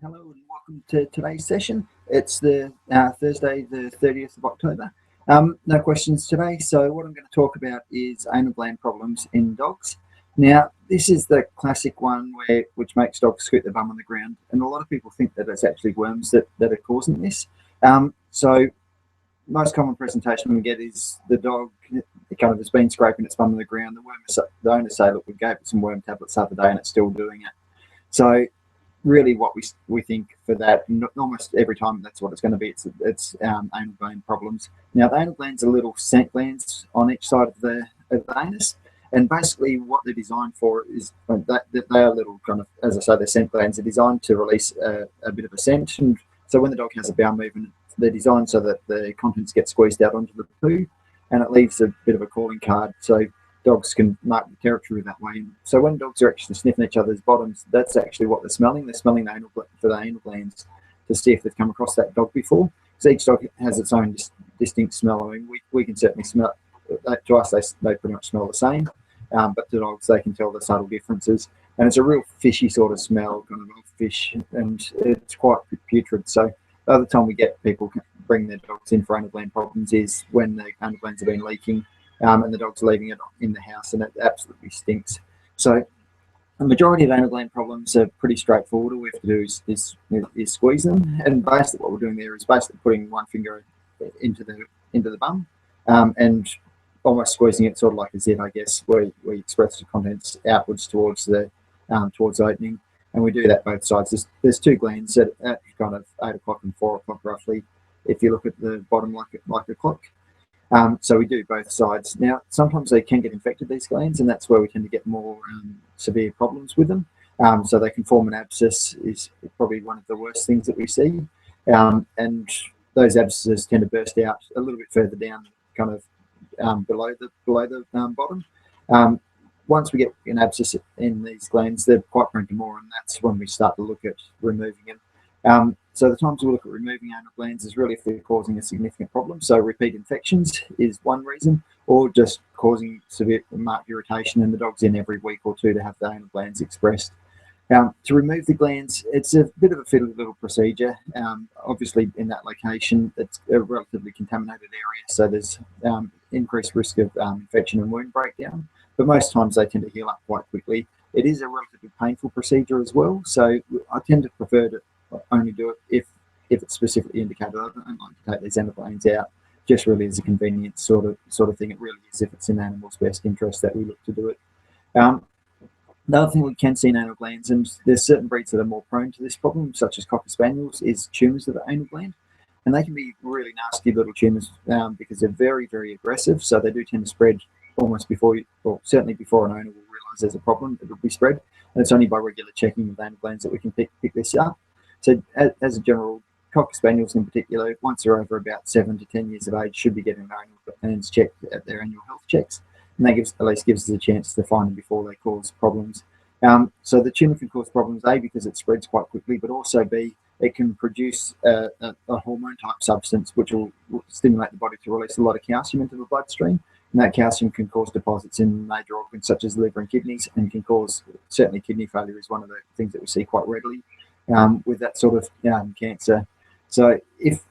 Hello and welcome to today's session. It's the Thursday, the 30th of October. No questions today. So what I'm going to talk about is anal gland problems in dogs. Now, this is the classic one which makes dogs scoot their bum on the ground, and a lot of people think that it's actually worms that are causing this. So most common presentation we get is the dog kind of has been scraping its bum on the ground. The owner say, look, we gave it some worm tablets the other day and it's still doing it. So really what we think for that, almost every time that's what it's going to be. It's anal gland problems. Now the anal glands are little scent glands on each side of the anus, and basically what they're designed for is that they are little kind of, as I say, they're scent glands. They're designed to release a bit of a scent, and so when the dog has a bowel movement, they're designed so that the contents get squeezed out onto the poo, and it leaves a bit of a calling card. So dogs can mark the territory that way. So when dogs are actually sniffing each other's bottoms, that's actually what they're smelling. They're smelling the anal glands to see if they've come across that dog before. So each dog has its own distinct smell. I mean, we can certainly smell. To us, they pretty much smell the same, but to dogs, they can tell the subtle differences. And it's a real fishy sort of smell, kind of fish, and it's quite putrid. So the other time we get people bring their dogs in for anal gland problems is when the anal glands have been leaking. And the dog's leaving it in the house, and it absolutely stinks. So the majority of anal gland problems are pretty straightforward. All we have to do is squeeze them, and basically what we're doing there is basically putting one finger into the bum, and almost squeezing it sort of like a Z, I guess, where we express the contents outwards towards the opening, and we do that both sides. There's two glands at kind of 8 o'clock and 4 o'clock roughly, if you look at the bottom like a clock. So we do both sides. Now, sometimes they can get infected, these glands, and that's where we tend to get more severe problems with them. So they can form an abscess, is probably one of the worst things that we see. And those abscesses tend to burst out a little bit further down, kind of below the bottom. Once we get an abscess in these glands, they're quite prone to more, and that's when we start to look at removing them. So the times we look at removing anal glands is really if they're causing a significant problem. So repeat infections is one reason, or just causing severe marked irritation, and the dog's in every week or two to have the anal glands expressed. To remove the glands, it's a bit of a fiddly little procedure. Obviously, in that location, it's a relatively contaminated area, so there's increased risk of infection and wound breakdown. But most times they tend to heal up quite quickly. It is a relatively painful procedure as well, so I tend to prefer to only do it if it's specifically indicated. I don't like to take these anal glands out just really as a convenience sort of thing. It really is if it's in the animal's best interest that we look to do it. The other thing we can see in anal glands, and there's certain breeds that are more prone to this problem, such as Cocker Spaniels, is tumours of the anal gland. And they can be really nasty little tumours because they're very, very aggressive. So they do tend to spread almost certainly before an owner will realise there's a problem, it will be spread. And it's only by regular checking of anal glands that we can pick this up. So as a general, Cocker Spaniels in particular, once they're over about 7 to 10 years of age, should be getting their anal glands checked at their annual health checks. And that at least gives us a chance to find them before they cause problems. So the tumour can cause problems, A, because it spreads quite quickly, but also B, it can produce a hormone-type substance which will stimulate the body to release a lot of calcium into the bloodstream. And that calcium can cause deposits in major organs such as the liver and kidneys, and can cause, certainly kidney failure is one of the things that we see quite readily with that sort of cancer. So if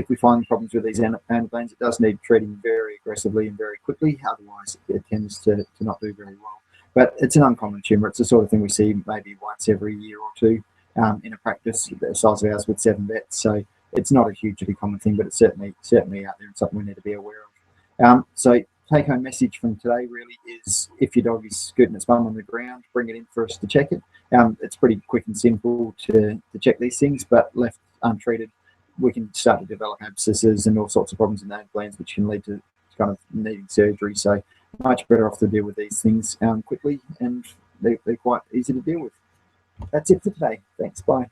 we find problems with these anal glands, it does need treating very aggressively and very quickly. Otherwise, it tends to not do very well. But it's an uncommon tumour. It's the sort of thing we see maybe once every year or two in a practice the size of ours with 7 vets. So it's not a hugely common thing, but it's certainly out there and something we need to be aware of. So take-home message from today really is, if your dog is scooting its bum on the ground, bring it in for us to check it. It's pretty quick and simple to check these things, but left untreated, we can start to develop abscesses and all sorts of problems in the glands, which can lead to kind of needing surgery. So much better off to deal with these things quickly, and they're quite easy to deal with. That's it for today. Thanks. Bye.